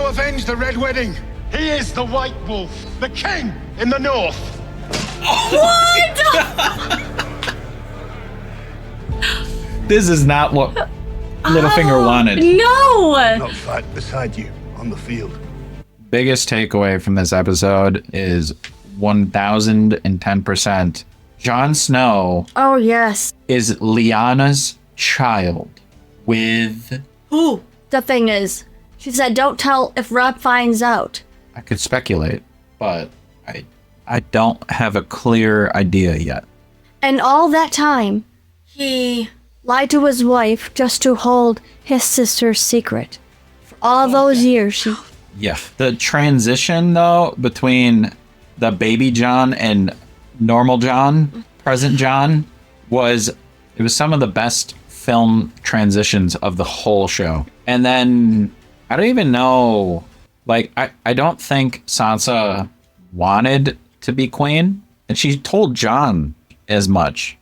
avenge the Red Wedding. He is the White Wolf, the king in the north. What? This is not what Littlefinger wanted. No! Not fight beside you on the field. Biggest takeaway from this episode is 1010%. Jon Snow Oh, yes. is Lyanna's child with... Who? The thing is, she said, don't tell if Rob finds out. I could speculate, but I don't have a clear idea yet. And all that time, he lied to his wife just to hold his sister's secret. For all those years, she... Yeah. The transition, though, between the baby Jon and normal Jon, present Jon, was some of the best film transitions of the whole show. And then, I don't even know, like, I don't think Sansa wanted to be queen. And she told Jon as much.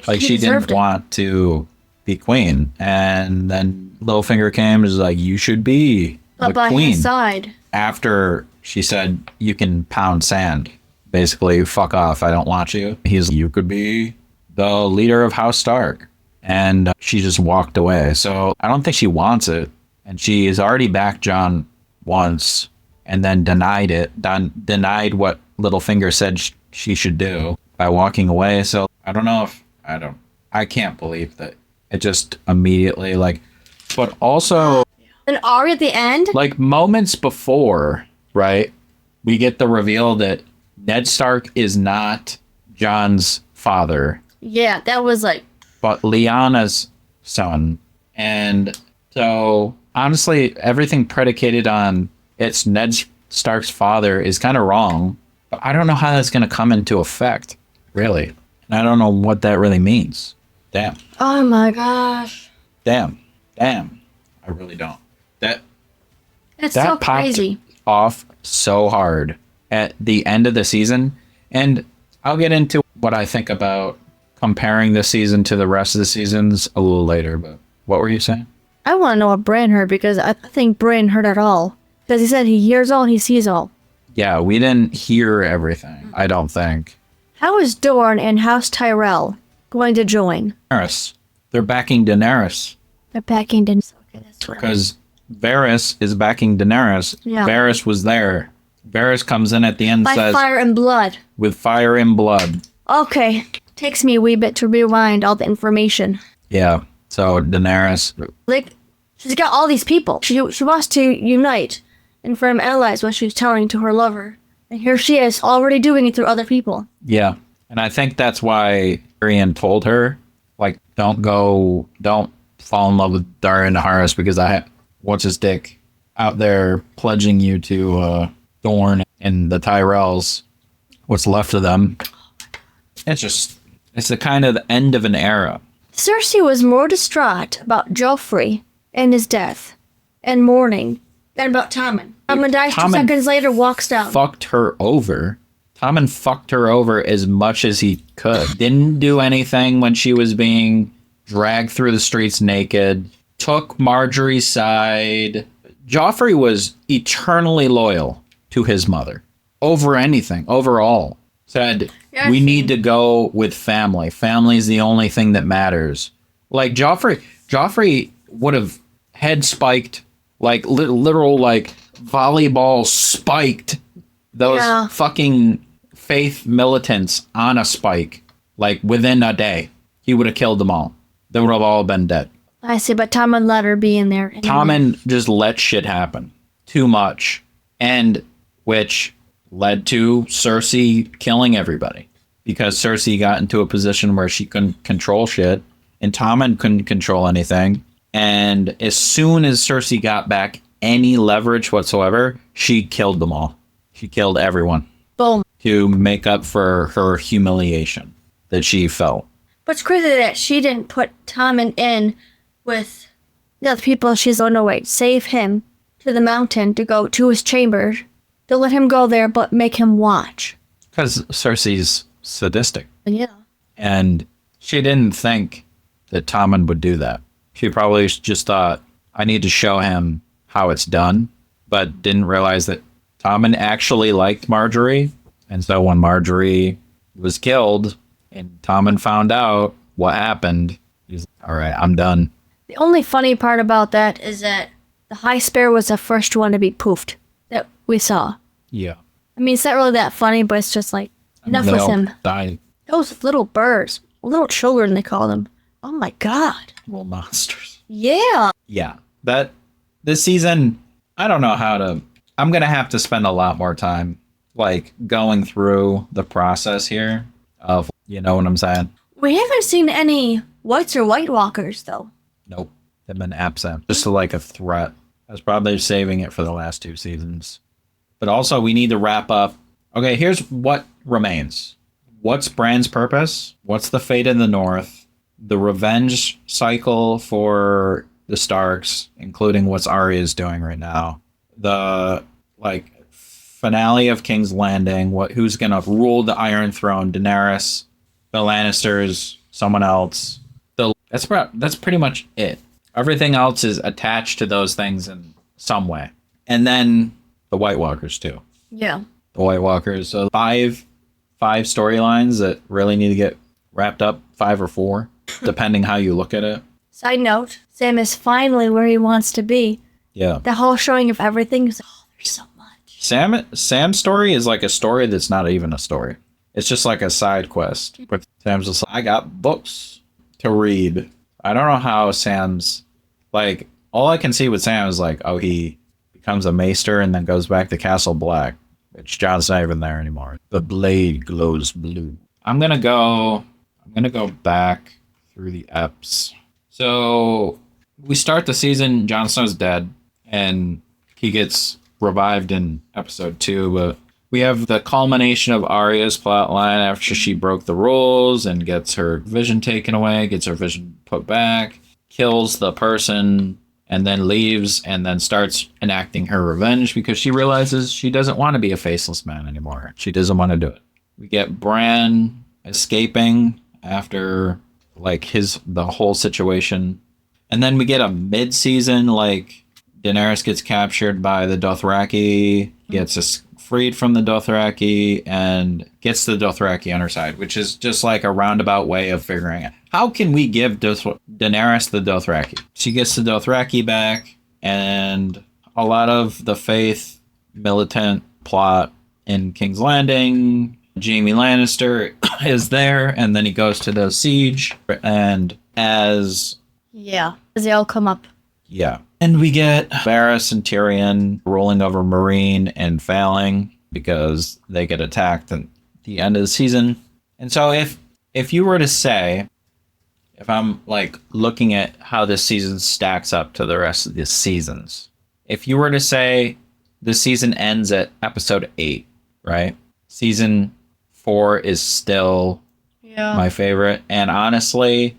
Like she didn't want to be queen. And then Littlefinger came and was like, you should be the by queen. his side. After she said, you can pound sand. Basically, fuck off, I don't want you. He's, you could be the leader of House Stark. And she just walked away. So I don't think she wants it. And she has already backed Jon once and then denied what Littlefinger said she should do by walking away. So I don't know if, I can't believe that it just immediately, like, but also... And Arya at the end? Like, moments before, right, we get the reveal that Ned Stark is not Jon's father. Yeah, that was like... But Lyanna's son. And so, honestly, everything predicated on it's Ned Stark's father is kind of wrong. But I don't know how that's going to come into effect, really. And I don't know what that really means. Damn. Oh my gosh. Damn. I really don't. It's That so popped crazy. off so hard at the end of the season. And I'll get into what I think about comparing this season to the rest of the seasons a little later. But what were you saying? I want to know what Bran heard because I think Bran heard it all. Because he said he hears all and he sees all. Yeah, we didn't hear everything, I don't think. How is Dorne and House Tyrell going to join? Daenerys. They're backing Daenerys. They're backing Daenerys. Okay, that's right. Because Varys is backing Daenerys. Yeah. Varys was there. Varys comes in at the end and By says... fire and blood. With fire and blood. Okay. Takes me a wee bit to rewind all the information. Yeah. So Daenerys... Like, she's got all these people. She wants to unite and form allies, what she's telling to her lover. And here she is, already doing it through other people. Yeah. And I think that's why Tyrion told her, like, don't fall in love with Daenerys and Harris because what's his dick out there pledging you to Dorne and the Tyrells, what's left of them. It's the kind of the end of an era. Cersei was more distraught about Joffrey and his death and mourning than about Tommen. Tommen dies 2 seconds later, walks down. Fucked her over. Tommen fucked her over as much as he could. Didn't do anything when she was being dragged through the streets naked. Took Marjorie's side. Joffrey was eternally loyal to his mother. Over anything. Overall. Said, we need to go with family. Family's the only thing that matters. Like, Joffrey would have head spiked, like, literal, like, volleyball spiked those fucking faith militants on a spike, like, within a day. He would have killed them all. They would have all been dead. I see, but Tommen let her be in there. Tommen just let shit happen. Too much. And which led to Cersei killing everybody. Because Cersei got into a position where she couldn't control shit. And Tommen couldn't control anything. And as soon as Cersei got back any leverage whatsoever, she killed them all. She killed everyone. Boom. To make up for her humiliation that she felt. But it's crazy that she didn't put Tommen in with the other people. She's, oh no, wait, save him to the mountain to go to his chamber. To let him go there, but make him watch. Because Cersei's sadistic. Yeah. And she didn't think that Tommen would do that. She probably just thought, I need to show him how it's done. but didn't realize that Tommen actually liked Marjorie. And so when Marjorie was killed and Tommen found out what happened, he's like, all right, I'm done. The only funny part about that is that the High Sparrow was the first one to be poofed that we saw. Yeah. I mean, it's not really that funny, but it's just like, enough with him. Died. Those little birds, little children, they call them. Oh my God. Little monsters. Yeah. Yeah. This season, I don't know how to, I'm going to have to spend a lot more time like going through the process here of, you know what I'm saying? We haven't seen any Whites or White Walkers, though. Nope. They've been absent. Just like a threat. I was probably saving it for the last 2 seasons. But also, we need to wrap up. Okay, here's what remains. What's Bran's purpose? What's the fate in the North? The revenge cycle for the Starks, including what's Arya is doing right now. The, like, finale of King's Landing. Who's going to rule the Iron Throne? Daenerys, the Lannisters, someone else. That's pretty much it. Everything else is attached to those things in some way. And then the White Walkers, too. Yeah. The White Walkers. So five storylines that really need to get wrapped up, 5 or 4, depending how you look at it. Side note, Sam is finally where he wants to be. Yeah. The whole showing of everything is like, oh, there's so much. Sam's story is like a story that's not even a story. It's just like a side quest. But Sam's just like, I got books to read. I don't know how Sam's, like, all I can see with Sam is like, oh, he becomes a maester and then goes back to Castle Black, which Jon's not even there anymore. The blade glows blue. I'm gonna go back through the eps. So we start the season, Jon Snow's dead, and he gets revived in episode 2, but we have the culmination of Arya's plotline after she broke the rules and gets her vision taken away, gets her vision put back, kills the person, and then leaves, and then starts enacting her revenge because she realizes she doesn't want to be a faceless man anymore. She doesn't want to do it. We get Bran escaping after like the whole situation. And then we get a mid-season, like Daenerys gets captured by the Dothraki, gets freed from the Dothraki, and gets the Dothraki on her side, which is just like a roundabout way of figuring it. How can we give Daenerys the Dothraki? She gets the Dothraki back, and a lot of the Faith militant plot in King's Landing. Jaime Lannister is there, and then he goes to the siege, and as they all come up. Yeah. And we get Varys and Tyrion rolling over Meereen and failing because they get attacked at the end of the season. And so if you were to say, if I'm like looking at how this season stacks up to the rest of the seasons, if you were to say the season ends at episode 8, right? Season 4 is still my favorite. And honestly,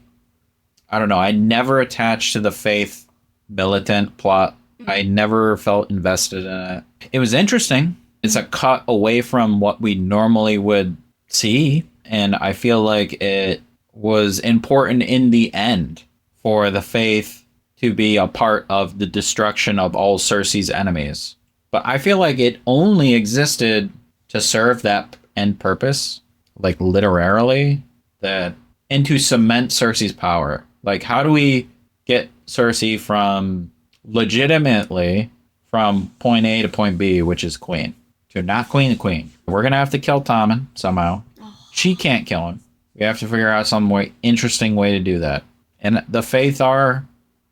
I don't know. I never attached to the Faith militant plot. I never felt invested in it. It was interesting. It's a cut away from what we normally would see. And I feel like it was important in the end for the Faith to be a part of the destruction of all Cersei's enemies. But I feel like it only existed to serve that end purpose, like literally, and to cement Cersei's power. Like, how do we get Cersei from legitimately from point A to point B, which is queen, to not queen to queen? We're going to have to kill Tommen somehow. She can't kill him. We have to figure out some interesting way to do that. And the Faith are,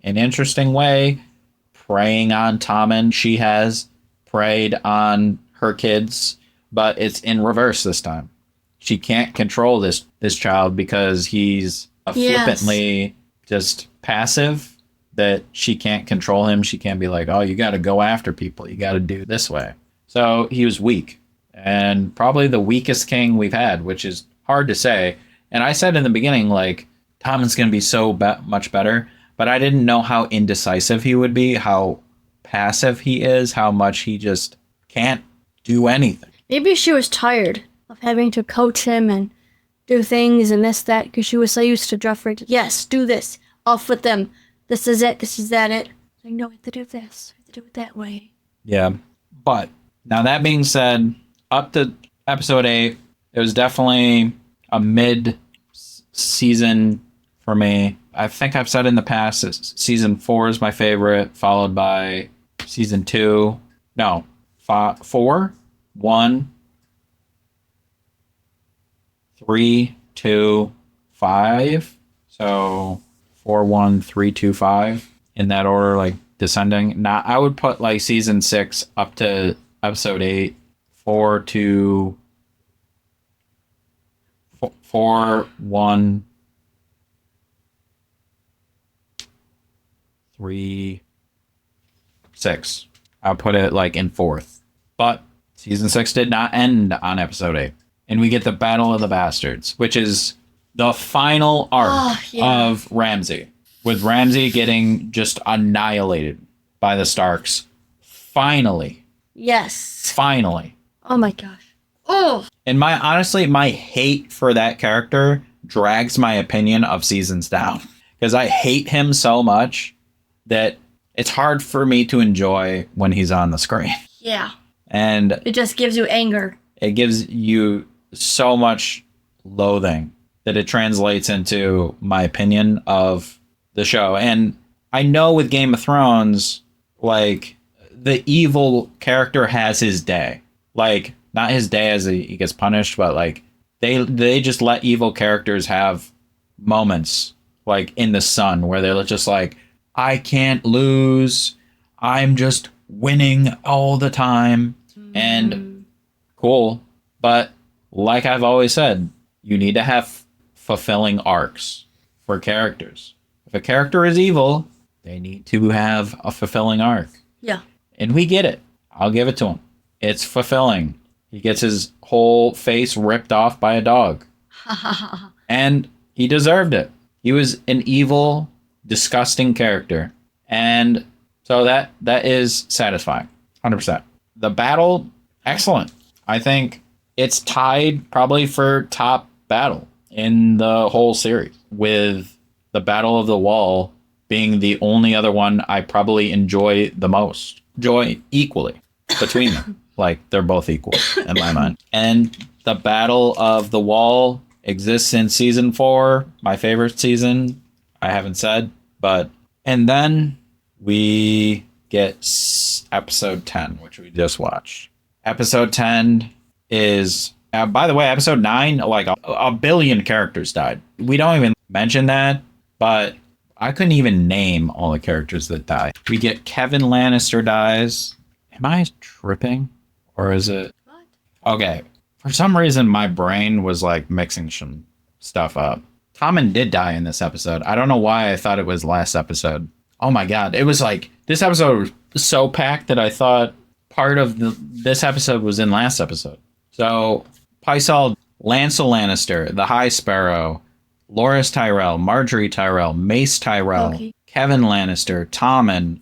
an interesting way, preying on Tommen. She has preyed on her kids, but it's in reverse this time. She can't control this child because he's flippantly just passive, that she can't control him. She can't be like, oh, you got to go after people. You got to do it this way. So he was weak, and probably the weakest king we've had, which is hard to say. And I said in the beginning, like, Tommen's going to be so much better, but I didn't know how indecisive he would be, how passive he is, how much he just can't do anything. Maybe she was tired of having to coach him and do things and this, that, because she was so used to Joffrey. Yes, do this. Off with them. This is it. This is that it. I know we have to do this. We have to do it that way. Yeah. But now that being said, up to episode 8, it was definitely a mid season for me. I think I've said in the past that season 4 is my favorite, followed by season 2. No, 4, 1, 3, 2, 5. So 4, 1, 3, 2, 5 in that order, like descending. Now I would put like season 6 up to episode 8, 4 to 4, 1, 3, 6. I'll put it like in 4th. But season 6 did not end on episode 8. And we get the Battle of the Bastards, which is the final arc of Ramsay. With Ramsay getting just annihilated by the Starks. Finally. Yes. Finally. Oh my gosh. Oh. And my hate for that character drags my opinion of seasons down. Because I hate him so much that it's hard for me to enjoy when he's on the screen. Yeah. And it just gives you anger. It gives you so much loathing that it translates into my opinion of the show. And I know with Game of Thrones, like, the evil character has his day. Like, not his day as he gets punished, but like they just let evil characters have moments like in the sun where they're just like, I can't lose. I'm just winning all the time. And cool. But like I've always said, you need to have fulfilling arcs for characters. If a character is evil, they need to have a fulfilling arc. Yeah. And we get it. I'll give it to him. It's fulfilling. He gets his whole face ripped off by a dog. And he deserved it. He was an evil, disgusting character. And so that is satisfying. 100%. The battle, excellent. I think it's tied probably for top battle in the whole series, with the Battle of the Wall being the only other one I probably enjoy the most. Enjoy equally between them. Like, they're both equal in my mind. And the Battle of the Wall exists in season 4, my favorite season. I haven't said, but... And then we get episode 10, which we just watched. Episode 10 is... by the way, episode 9, like, a billion characters died. We don't even mention that, but I couldn't even name all the characters that die. We get Kevin Lannister dies. Am I tripping? Or is it... What? Okay. For some reason, my brain was, like, mixing some stuff up. Tommen did die in this episode. I don't know why I thought it was last episode. Oh, my God. It was, like... This episode was so packed that I thought part of this episode was in last episode. So, Pycelle, Lancel Lannister, the High Sparrow, Loras Tyrell, Marjorie Tyrell, Mace Tyrell, okay. Kevin Lannister, Tommen.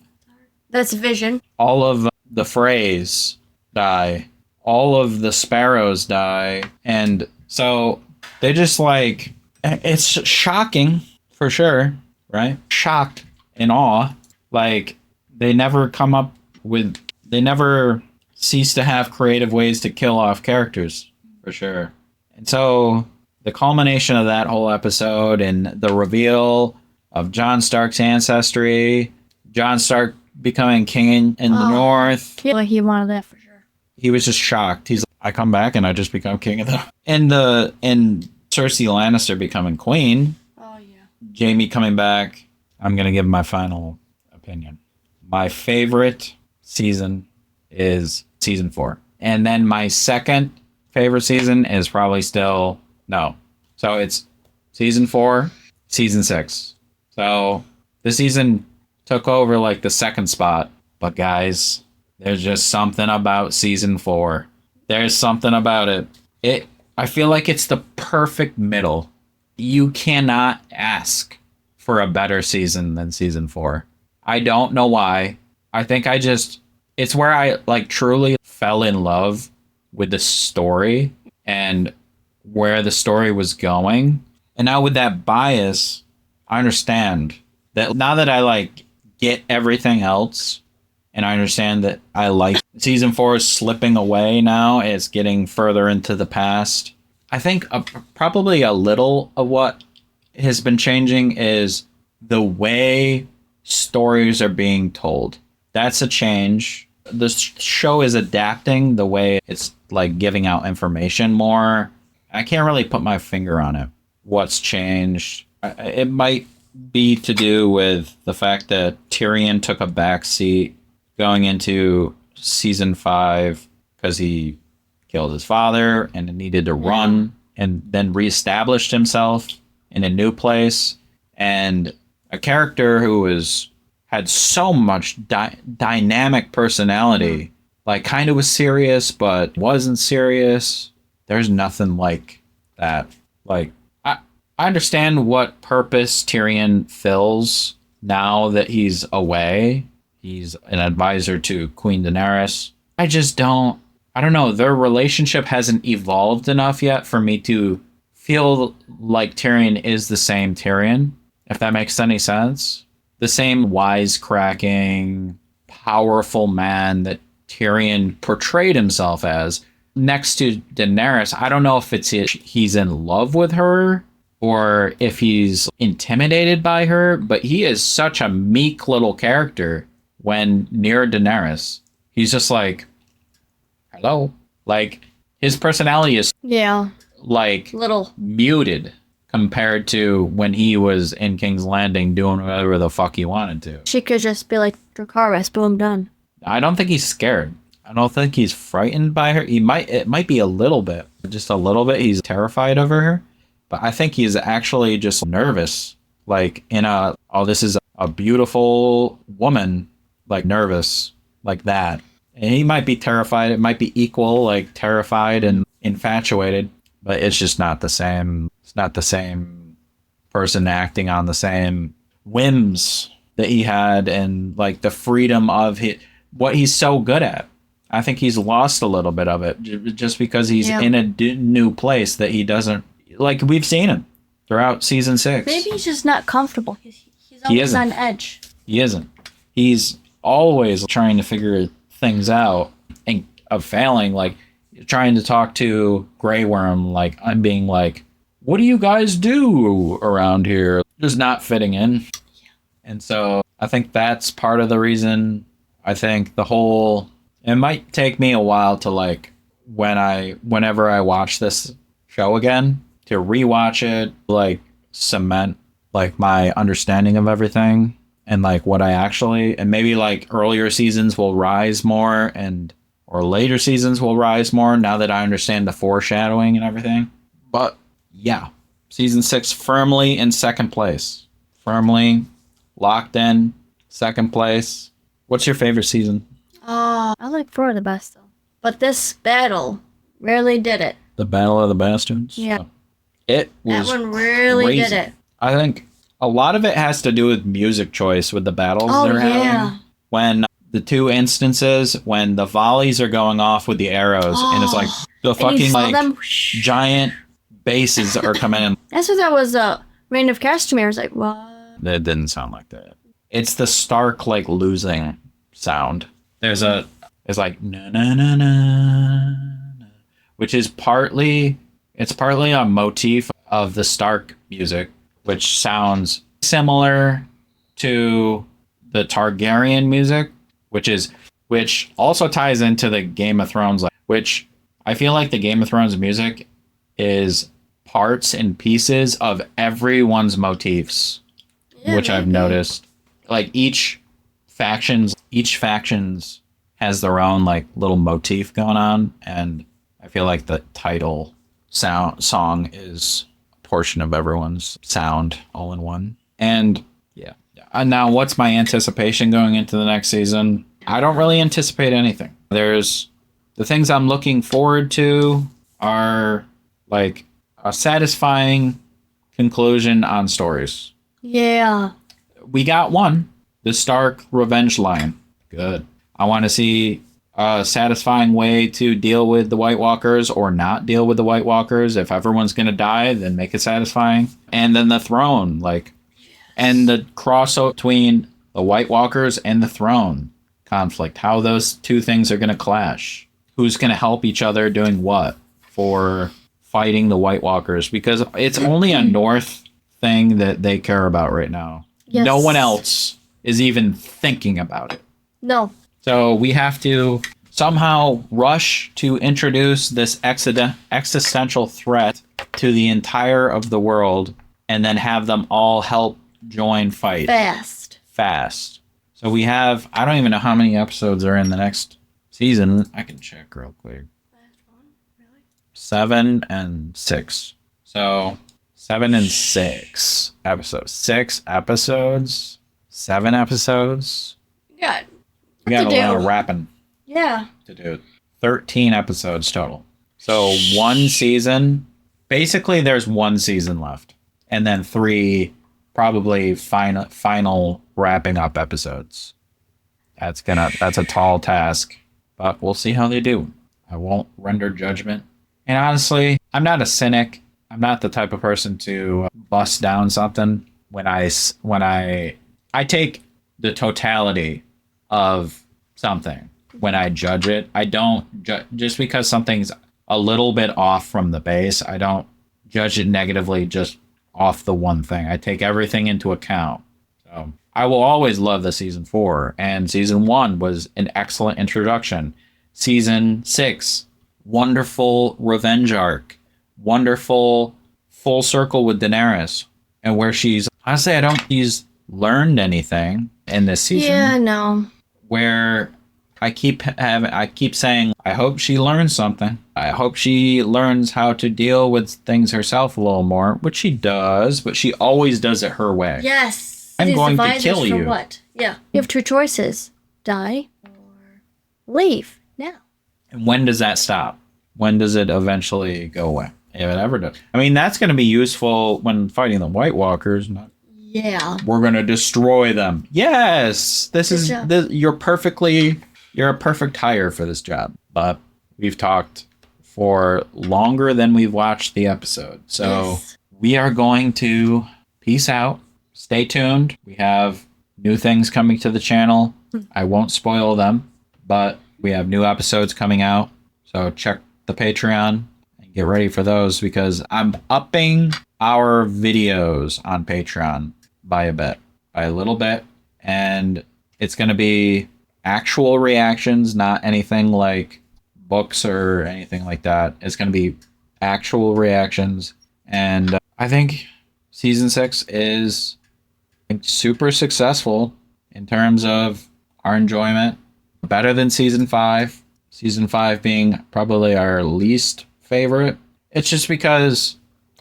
That's Vision. All of the Freys die. All of the Sparrows die. And so they just like... It's shocking, for sure, right? Shocked in awe. Like, they never come up with... They never cease to have creative ways to kill off characters, for sure. And so the culmination of that whole episode and the reveal of Jon Stark's ancestry, Jon Stark becoming king in the North. He wanted that for sure. He was just shocked. He's like, I come back and I just become king of the... And Cersei Lannister becoming queen. Oh, yeah. Jaime coming back. I'm going to give my final opinion. My favorite season is season 4. And then my second favorite season is probably still... No. So it's season 4, season 6. So this season took over like the second spot. But guys, there's just something about season 4. There's something about it. I feel like it's the perfect middle. You cannot ask for a better season than season 4. I don't know why. I think it's where I like truly fell in love with the story and where the story was going. And now with that bias, I understand that now that I like get everything else And I understand that I like season 4 is slipping away now. It's getting further into the past. I think probably a little of what has been changing is the way stories are being told. That's a change. The show is adapting the way it's like giving out information more. I can't really put my finger on it. What's changed? It might be to do with the fact that Tyrion took a back seat going into season 5 because he killed his father and needed to run and then reestablished himself in a new place. And a character who had so much dynamic personality, like kind of was serious but wasn't serious. There's nothing like that. Like I understand what purpose Tyrion fills now that he's away. He's an advisor to Queen Daenerys. I don't know. Their relationship hasn't evolved enough yet for me to feel like Tyrion is the same Tyrion, if that makes any sense. The same wisecracking, powerful man that Tyrion portrayed himself as. Next to Daenerys, I don't know if he's in love with her or if he's intimidated by her, but he is such a meek little character when near Daenerys. He's just like, hello. Like, his personality is like little muted compared to when he was in King's Landing doing whatever the fuck he wanted to. She could just be like, Dracarys, boom, done. I don't think he's scared. I don't think he's frightened by her. It might be a little bit, just a little bit. He's terrified of her, but I think he's actually just nervous. Like this is a beautiful woman, like nervous, like that. And he might be terrified. It might be equal, like terrified and infatuated, but it's just not the same. It's not the same person acting on the same whims that he had and like the freedom of what he's so good at. I think he's lost a little bit of it just because he's in a new place that he doesn't, like we've seen him throughout season 6. Maybe he's just not comfortable. He's always on edge. He isn't. He's always trying to figure things out and failing, like trying to talk to Grey Worm, like I'm being like, what do you guys do around here? Just not fitting in. And so I think that's part of the reason. I think it might take me a while to like whenever I watch this show again to rewatch it, like cement like my understanding of everything and like what I actually, and maybe like earlier seasons will rise more or later seasons will rise more now that I understand the foreshadowing and everything. But yeah, season 6 firmly in second place, firmly locked in second place. What's your favorite season? I like 4 the best though, but this battle really did it. The Battle of the Bastards? Yeah. It was that one really crazy. did it. I think a lot of it has to do with music choice with the battles they're having. When the two instances, when the volleys are going off with the arrows, and it's like the fucking like giant bases are coming in. That's what that was. Reign of Castamere. I was like, what? That didn't sound like that. It's the Stark like losing sound. It's like na na na na, which is partly a motif of the Stark music, which sounds similar to the Targaryen music, which also ties into the Game of Thrones, which I feel like the Game of Thrones music is parts and pieces of everyone's motifs, which I've noticed. Like each factions has their own like little motif going on, and I feel like the title song is a portion of everyone's sound all in one. And yeah. Now, what's my anticipation going into the next season? I don't really anticipate anything. There's the things I'm looking forward to are like a satisfying conclusion on stories. Yeah. We got one, the Stark revenge line. Good. I want to see a satisfying way to deal with the White Walkers or not deal with the White Walkers. If everyone's going to die, then make it satisfying. And then the throne, and the crossover between the White Walkers and the throne. conflict, how those two things are going to clash, who's going to help each other doing what for fighting the White Walkers, because it's only a North thing that they care about right now. Yes. No one else is even thinking about it. No. So we have to somehow rush to introduce this existential threat to the entire of the world and then have them all help join fight. Fast. So we have, I don't even know how many episodes are in the next season. I can check real quick. 7 and 6. So 7 and 6 episodes. 6 episodes. 7 episodes. Yeah. We got a lot of rapping. Yeah. To do. 13 episodes total. So one season. Basically, there's one season left, and then 3 probably final wrapping up episodes. That's a tall task, but we'll see how they do. I won't render judgment. And honestly, I'm not a cynic. I'm not the type of person to bust down something when I take the totality of something when I judge it. I don't just because something's a little bit off from the base. I don't judge it negatively just off the one thing. I take everything into account. So I will always love the season 4, and season 1 was an excellent introduction. Season 6, wonderful revenge arc, wonderful full circle with Daenerys, and where she's honestly, I don't think she's learned anything in this season. Yeah, no. Where I keep saying, I hope she learns something. I hope she learns how to deal with things herself a little more, which she does, but she always does it her way. Yes. I'm going to kill you. What? Yeah. You have 2 choices. Die or leave now. And when does that stop? When does it eventually go away? If it ever does. I mean, that's going to be useful when fighting the White Walkers. Yeah. We're going to destroy them. Yes. You're a perfect hire for this job. But we've talked for longer than we've watched the episode. So yes. We are going to peace out. Stay tuned. We have new things coming to the channel. I won't spoil them, but we have new episodes coming out. So check the Patreon and get ready for those, because I'm upping our videos on Patreon by a little bit. And it's going to be actual reactions, not anything like books or anything like that. It's going to be actual reactions. And I think season 6 is super successful in terms of our enjoyment. Better than season 5. Season 5 being probably our least favorite. It's just because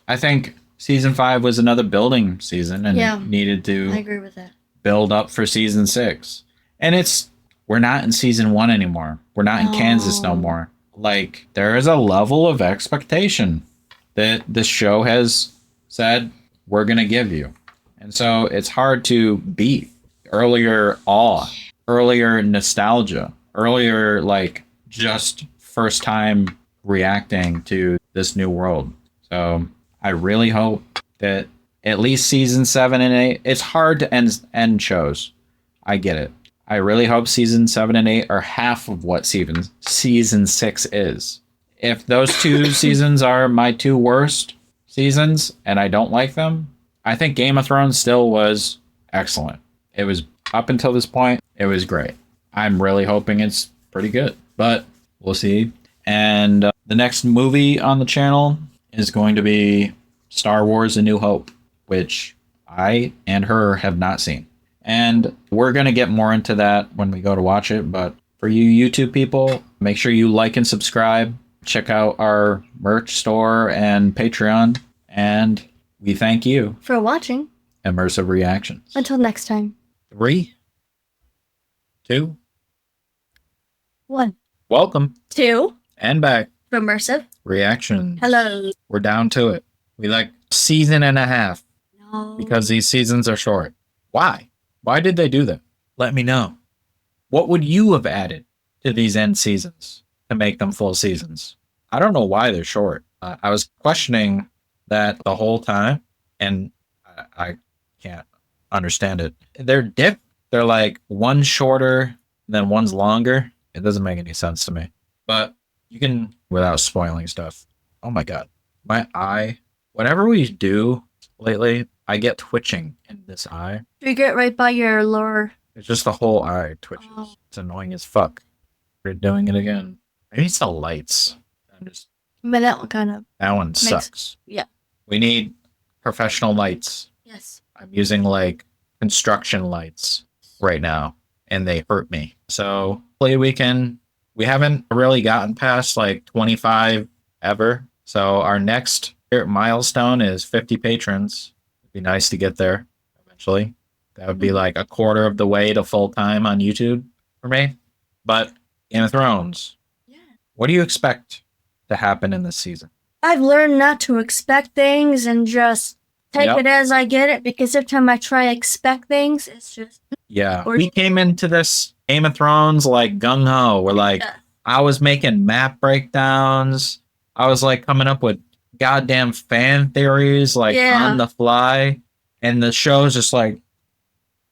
I think season 5 was another building season and needed to I agree with that. Build up for season 6. And we're not in season 1 anymore. We're not in Kansas no more. Like, there is a level of expectation that this show has said we're going to give you. And so it's hard to beat earlier awe, earlier nostalgia, earlier, like, just first time reacting to this new world. So I really hope that at least season 7 and 8, it's hard to end shows. I get it. I really hope season 7 and 8 are half of what season 6 is. If those 2 seasons are my 2 worst seasons and I don't like them, I think Game of Thrones still was excellent. It was, up until this point, it was great. I'm really hoping it's pretty good, but we'll see. And the next movie on the channel is going to be Star Wars: A New Hope, which I and her have not seen. And we're going to get more into that when we go to watch it. But for you YouTube people, make sure you like and subscribe. Check out our merch store and Patreon. And we thank you for watching Immersive Reactions. Until next time. 3, 2, 1. Welcome 2. And back. Immersive Reactions. Hello. We're down to it. We like season and a half. No. Because these seasons are short. Why? Why did they do that? Let me know. What would you have added to these end seasons to make them full seasons? I don't know why they're short. I was questioning that the whole time, and I can't understand it. They're like one shorter then one's longer. It doesn't make any sense to me. But you can, without spoiling stuff. Oh my god. My eye. Whatever we do lately, I get twitching in this eye. You get right by your lower. It's just the whole eye twitches. Oh. It's annoying as fuck. We're doing it again. Maybe it's the lights. But that one kind of. That one sucks. Yeah. We need professional lights. Yes. I'm using like construction lights right now, and they hurt me. So hopefully we haven't really gotten past like 25 ever. So our next milestone is 50 patrons. It'd be nice to get there eventually. That would be like a quarter of the way to full time on YouTube for me. But Game of Thrones. Yeah. What do you expect to happen in this season? I've learned not to expect things and just take it as I get it, because every time I try to expect things, it's just. Yeah. We came into this Game of Thrones like gung ho. We're like, I was making map breakdowns. I was like coming up with goddamn fan theories like on the fly. And the show's just like.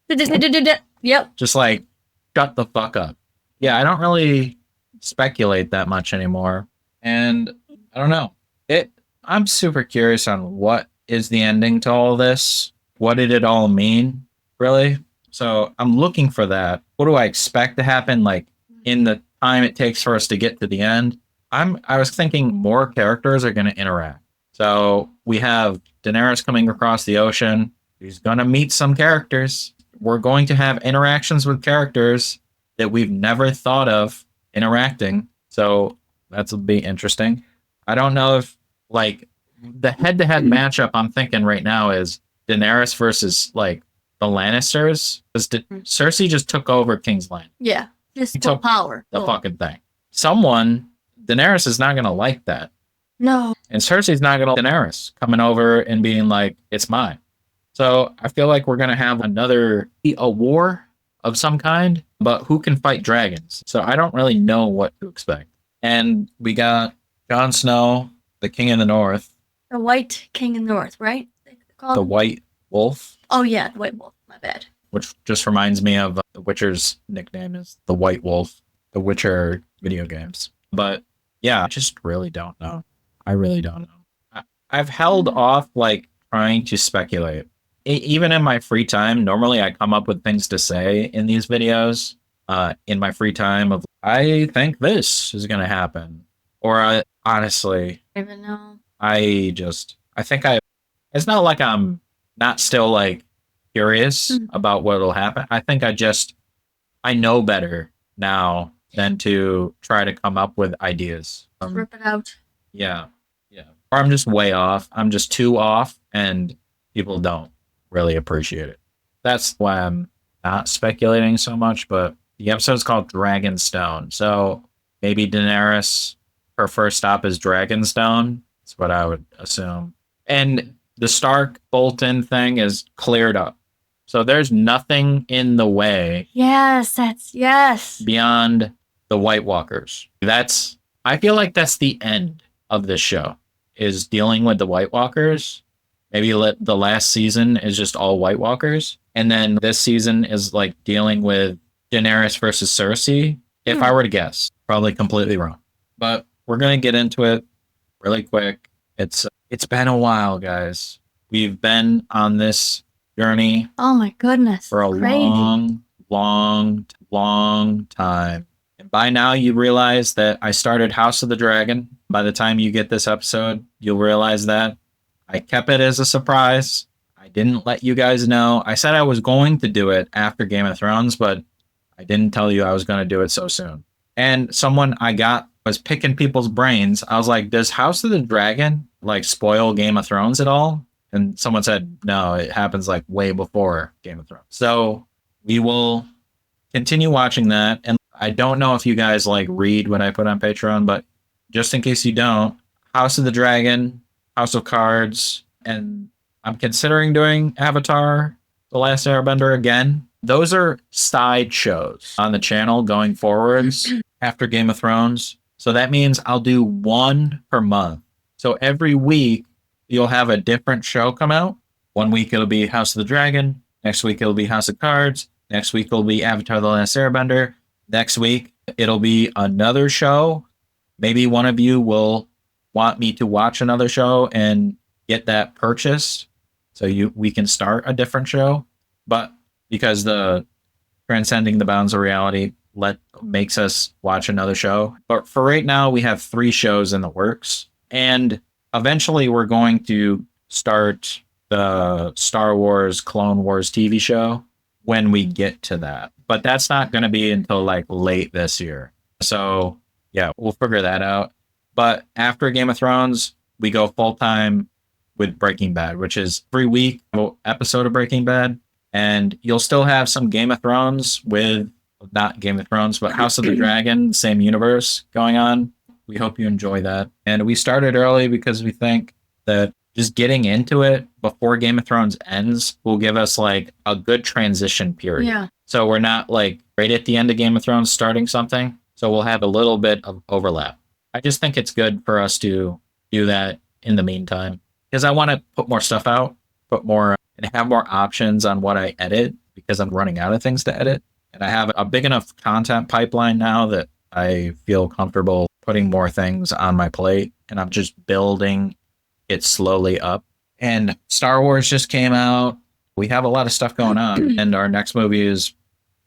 Yep. Just like, shut the fuck up. Yeah, I don't really speculate that much anymore. And I don't know. I'm super curious on what is the ending to all this. What did it all mean, really? So I'm looking for that. What do I expect to happen, like, in the time it takes for us to get to the end? I was thinking more characters are going to interact. So we have Daenerys coming across the ocean. She's going to meet some characters. We're going to have interactions with characters that we've never thought of interacting. So that'll be interesting. I don't know if, like, the head-to-head matchup I'm thinking right now is Daenerys versus, like, the Lannisters. Because Cersei just took over King's Landing. Yeah, just took power. The fucking thing. Daenerys is not going to like that. No. And Cersei's not going to Daenerys coming over and being like, it's mine. So I feel like we're going to have a war of some kind, but who can fight dragons? So I don't really know what to expect. And we got Jon Snow, the King in the North. The White King in the North, right? The White Wolf. Oh, yeah, the White Wolf. My bad. Which just reminds me of The Witcher's nickname is the White Wolf. The Witcher video games. But yeah, I just really don't know. I really don't know. I've held off like trying to speculate. Even in my free time, normally I come up with things to say in these videos. In my free time of, I think this is going to happen. Or honestly, I don't even know. It's not like I'm not still like curious about what'll happen. I think I know better now than to try to come up with ideas. Rip it out. Yeah. Yeah. Or I'm just way off. I'm just too off and people don't really appreciate it. That's why I'm not speculating so much, but the episode's called Dragonstone. So maybe Daenerys, her first stop is Dragonstone. That's what I would assume. And the Stark Bolton thing is cleared up. So there's nothing in the way. Yes. Beyond the White Walkers. I feel like that's the end of this show, is dealing with the White Walkers. Maybe the last season is just all White Walkers. And then this season is like dealing with Daenerys versus Cersei. If I were to guess, probably completely wrong. But we're going to get into it really quick. It's been a while, guys. We've been on this journey. Oh my goodness. For a long time. And by now you realize that I started House of the Dragon. By the time you get this episode, you'll realize that. I kept it as a surprise. I didn't let you guys know. I said I was going to do it after Game of Thrones, but I didn't tell you I was going to do it so soon. And someone I got was picking people's brains. I was like, does House of the Dragon like spoil Game of Thrones at all? And someone said, no, it happens like way before Game of Thrones. So we will continue watching that. And I don't know if you guys like read what I put on Patreon, but just in case you don't, House of the Dragon, House of Cards, and I'm considering doing Avatar, The Last Airbender again. Those are side shows on the channel going forwards after Game of Thrones. So that means I'll do one per month. So every week you'll have a different show come out. 1 week it'll be House of the Dragon. Next week it'll be House of Cards. Next week it'll be Avatar: The Last Airbender. Next week, it'll be another show. Maybe one of you will want me to watch another show and get that purchased so we can start a different show. But because the transcending the bounds of reality makes us watch another show. But for right now, we have 3 shows in the works. And eventually we're going to start the Star Wars Clone Wars TV show when we get to that. But that's not going to be until like late this year. So yeah, we'll figure that out. But after Game of Thrones, we go full time with Breaking Bad, which is every week episode of Breaking Bad. And you'll still have some Game of Thrones with, not Game of Thrones, but House of the Dragon, same universe going on. We hope you enjoy that. And we started early because we think that just getting into it before Game of Thrones ends will give us like a good transition period. Yeah. So we're not like right at the end of Game of Thrones starting something. So we'll have a little bit of overlap. I just think it's good for us to do that in the meantime because I want to put more stuff out, and have more options on what I edit because I'm running out of things to edit. And I have a big enough content pipeline now that I feel comfortable putting more things on my plate, and I'm just building it slowly up. And Star Wars just came out. We have a lot of stuff going on, and our next movie is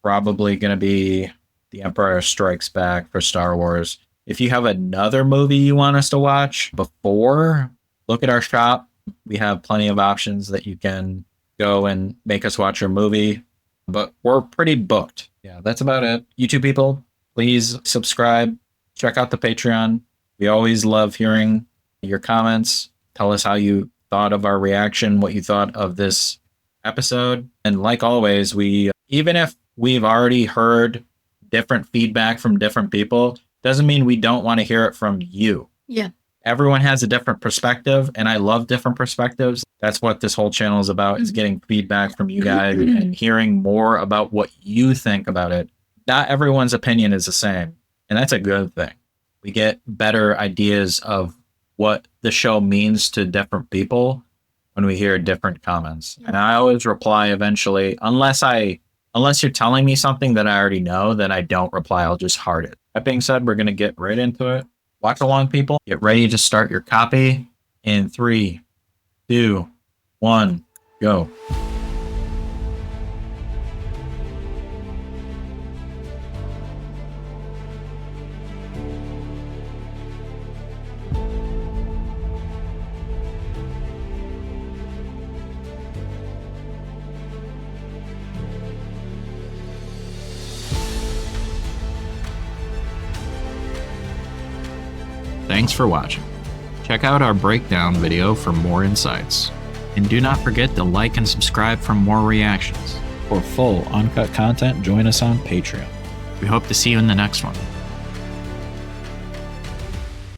probably going to be The Empire Strikes Back for Star Wars. If you have another movie you want us to watch before, look at our shop. We have plenty of options that you can go and make us watch your movie, but we're pretty booked. Yeah, that's about it. You two people, please subscribe. Check out the Patreon. We always love hearing your comments. Tell us how you thought of our reaction, what you thought of this episode. And like always, even if we've already heard different feedback from different people, doesn't mean we don't want to hear it from you. Yeah. Everyone has a different perspective, and I love different perspectives. That's what this whole channel is about, is getting feedback from you guys and hearing more about what you think about it. Not everyone's opinion is the same, and that's a good thing. We get better ideas of what the show means to different people when we hear different comments. And I always reply eventually, unless you're telling me something that I already know, then I don't reply. I'll just heart it. That being said, we're going to get right into it. Watch along, people. Get ready to start your copy in 3, 2, 1, go. Thanks for watching. Check out our breakdown video for more insights. And do not forget to like and subscribe for more reactions. For full uncut content, join us on Patreon. We hope to see you in the next one.